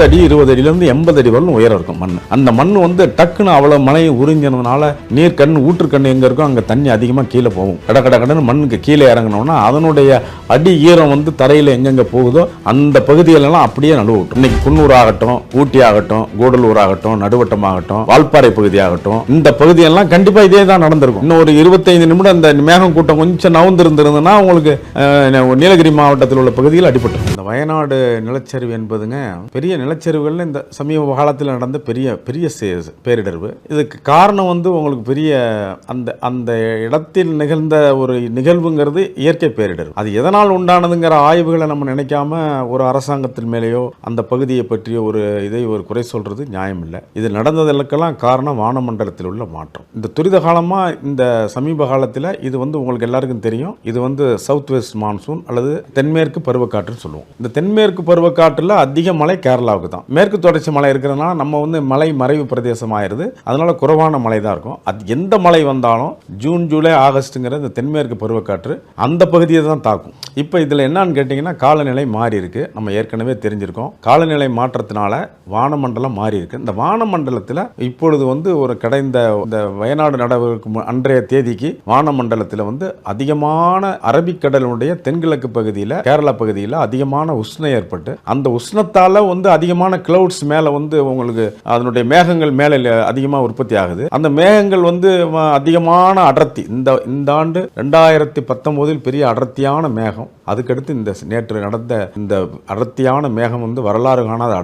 அடி 20 அடியிலிருந்து 80 அடி வரலும் உயரம் இருக்கும் மண். அந்த மண் வந்து டக்குன்னு அவ்வளவு மழையை உறிஞ்சதுனால நீர் கண் ஊற்றுக்கண் எங்க இருக்கும் அங்க தண்ணி அதிகமா கீழே போகும். கடன்னு மண்ணுக்கு கீழே இறங்கினோம்னா அதனுடைய அடி ஈரம் வந்து தரையில எங்கெங்க போகுதோ அந்த பகுதிகளெல்லாம் அப்படியே நழுவ விட்டுரும். இன்னைக்கு குன்னூர் ஆகட்டும், ஊட்டி ஆகட்டும், கூடலூர் ஆகட்டும், நடுவட்டம் ஆகட்டும், வால்பாறை பகுதி ஆகட்டும், இந்த பகுதியெல்லாம் கண்டிப்பா இதே தான் நடந்திருக்கும். இன்னும் ஒரு 25 நிமிடம் அந்த மேகம் கூட்டம் கொஞ்சம் நவுந்து இருந்திருந்ததுன்னா உங்களுக்கு நீலகிரி மாவட்டத்தில் உள்ள பகுதியில் அடிபட்டு. இந்த வயநாடு நிலச்சரிவு என்பதுங்க பெரிய நிலச்சரிவுகள் இந்த சமீப காலத்தில் நடந்த பெரிய பெரிய பேரிடர்வு. இதுக்கு காரணம் வந்து உங்களுக்கு பெரிய அந்த இடத்தில் நிகழ்ந்த ஒரு நிகழ்வுங்கிறது இயற்கை பேரிடர். அது எதனால் உண்டானதுங்கிற ஆய்வுகளை நம்ம நினைக்காம ஒரு அரசாங்கத்தின் மேலேயோ அந்த பகுதியை பற்றிய ஒரு குறை சொல்றது நியாயம் இல்லை. இது நடந்ததற்கெல்லாம் காரணம் வானமண்டலத்தில் உள்ள மாற்றம். இந்த துரித காலமா இந்த சமீப காலத்தில் இது வந்து உங்களுக்கு எல்லாருக்கும் தெரியும். இது வந்து சவுத் வெஸ்ட் மான்சூன் அல்லது தென்மேற்கு பருவக்காற்றுன்னு சொல்லுவோம். இந்த தென்மேற்கு பருவக்காற்றுல அதிக மழை கேரளாவுக்கு தான். மேற்கு தொடர்ச்சி மழை இருக்கிறதுனால நம்ம வந்து மழை மறைவு பிரதேசம் ஆயிருது. அதனால குறைவான மழை தான் இருக்கும். அது எந்த மழை வந்தாலும் ஜூன் ஜூலை ஆகஸ்ட்ங்கிற இந்த தென்மேற்கு பருவக்காற்று அந்த பகுதியை தான் தாக்கும். இப்போ இதில் என்னன்னு கேட்டிங்கன்னா காலநிலை மாறி இருக்கு. நம்ம ஏற்கனவே தெரிஞ்சிருக்கோம். காலநிலை மாற்றத்தினால வானமண்டலம் மாறி இருக்கு. இந்த வானமண்டலத்தில் இப்பொழுது வந்து ஒரு கடைந்த இந்த வயநாடு நடவடிக்கை அன்றைய தேதிக்கு வானமண்டலத்தில் வந்து அதிகமான அரபிக்கடலுடைய தென்கிழக்கு பகுதியில் கேரளா பகுதியில் அதிகமான உஷ்ணம் ஏற்பட்டு அந்த உஷ்ணத்தால வந்து அதிகமான கிளவுட்ஸ் மேல வந்து உங்களுக்கு அதனுடைய மேகங்கள் மேல அதிகமாக உற்பத்தி ஆகுது. அந்த மேகங்கள் வந்து அதிகமான அடர்த்தி இந்த ஆண்டு 2019 பெரிய அடர்த்தியான மேகம். அதுக்கடுத்து இந்த நேற்று நடந்த இந்த அடர்த்தியான மேகம் வந்து வரலாறு காணாத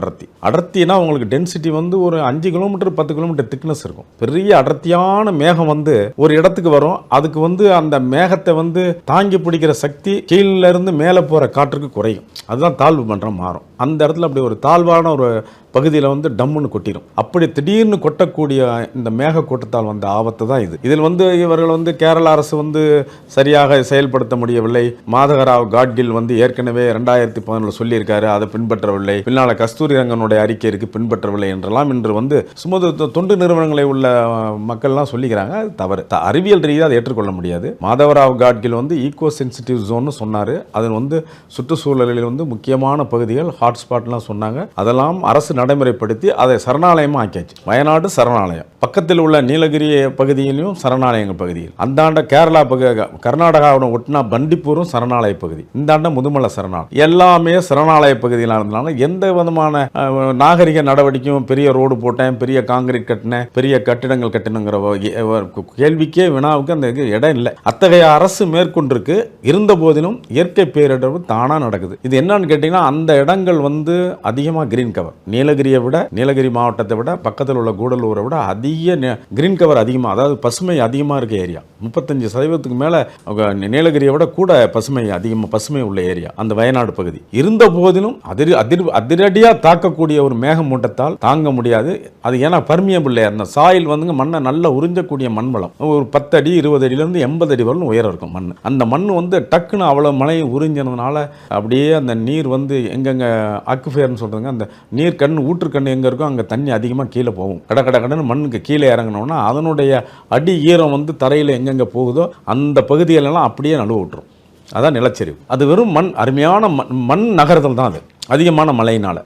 அடர்த்தினா உங்களுக்கு டென்சிட்டி வந்து ஒரு 5 கிலோமீட்டர் 10 கிலோமீட்டர் திக்னஸ் இருக்கும். பெரிய அடர்த்தியான மேகம் வந்து ஒரு இடத்துக்கு வரும். அதுக்கு வந்து அந்த மேகத்தை வந்து தாங்கி பிடிக்கிற சக்தி கீழே இருந்து மேலே போற காற்றுக்கு குறையும். அதுதான் தாழ்வு மன்றம் மாறும். அந்த இடத்துல அப்படி ஒரு தாழ்வான ஒரு பகுதியில் வந்து டம்முன்னு கொட்டிடும். அப்படி திடீர்னு கொட்டக்கூடிய இந்த மேக கூட்டத்தால் வந்த ஆபத்து தான் இது. இதில் வந்து இவர்கள் வந்து கேரள அரசு வந்து சரியாக செயல்படுத்த முடியவில்லை. மாதகராவ் காட்கில் வந்து ஏற்கனவே 2011 சொல்லியிருக்காரு, அதை பின்பற்றவில்லை. பின்னால கஸ்தூரி ரங்கனுடைய அறிக்கை இருக்கு, பின்பற்றவில்லை என்றெல்லாம் இன்று வந்து சுமது தொண்டு நிறுவனங்களை உள்ள மக்கள்லாம் சொல்லிக்கிறாங்க. அது தவறு. அறிவியல் ரீதியாக அதை ஏற்றுக்கொள்ள முடியாது. மாதவராவ் காட்கில் வந்து ஈகோ சென்சிட்டிவ் ஜோன் சொன்னாரு. அது வந்து சுற்றுச்சூழலில் வந்து முக்கியமான பகுதிகள் ஹாட்ஸ்பாட்லாம் சொன்னாங்க. அதெல்லாம் அரசு நடைமுறைப்படுத்தி அதை சரணாலயமா ஆக்கியாச்சு. வயநாடு சரணாலயம், பக்கத்தில் உள்ள நீலகிரி பகுதியிலும் சரணாலயங்கள் பகுதியில், அந்தாண்ட கேரளா கர்நாடகாவுடன் ஒட்டினா பண்டிப்பூரும் சரணாலய பகுதி, இந்தாண்ட முதுமலை சரணாலயம், எல்லாமே சரணாலய பகுதியில் இருந்தனால எந்த விதமான நாகரிக நடவடிக்கையும் பெரிய ரோடு போட்டேன், பெரிய காங்கிரீட் கட்டினேன், பெரிய கட்டிடங்கள் கட்டினங்கிற கேள்விக்கே வினாவுக்கு அந்த இடம் இல்லை. அத்தகைய அரசு மேற்கொண்டிருக்கு. இருந்த போதிலும் இயற்கை பேரிடர் தானா நடக்குது. இது என்னன்னு கேட்டீங்கன்னா அந்த இடங்கள் வந்து அதிகமா கிரீன் கவர், நீலகிரி மாவட்டத்தை விட பக்கத்தில் உள்ள கூடலூரை விட அதிக கிரீன் கவர் அதிகமாக, அதாவது பசுமை அதிகமாக இருக்க ஏரியா. 35% மேல நீலகிரியை விட கூட பசுமை உள்ள ஏரியா அந்த வயநாடு பகுதி. இருந்த போதிலும் அதிரடியா தாக்கக்கூடிய ஒரு மேகமூட்டத்தால் தாங்க முடியாது. அது ஏன்னா பர்மியபிள், அந்த சாயில் வந்து மண்ணை நல்லா உறிஞ்சக்கூடிய மண் வளம். ஒரு 10 அடி 20 அடியிலிருந்து 80 அடி வரலும் உயரம் இருக்கும் மண். அந்த மண் வந்து டக்குன்னு அவ்வளவு மழையை உறிஞ்சதுனால அப்படியே அந்த நீர் வந்து எங்கெங்க அக்குஃபேர்னு சொல்றாங்க, அந்த நீர் கண் ஊற்றுக்கண் எங்க இருக்கோ அங்க தண்ணி அதிகமாக கீழே போகும். கடன்னு மண்ணுக்கு கீழே இறங்கினோம்னா அதனுடைய அடி ஈரம் வந்து தரையில் எங்கெங்க போகுதோ அந்த பகுதிகளெல்லாம் அப்படியே நழுவ விட்டுரும். அதான் நிலச்சரிவு. அது வெறும் மண், அருமையான மண் நகர்தல் தான் அது அதிகமான மழையினால.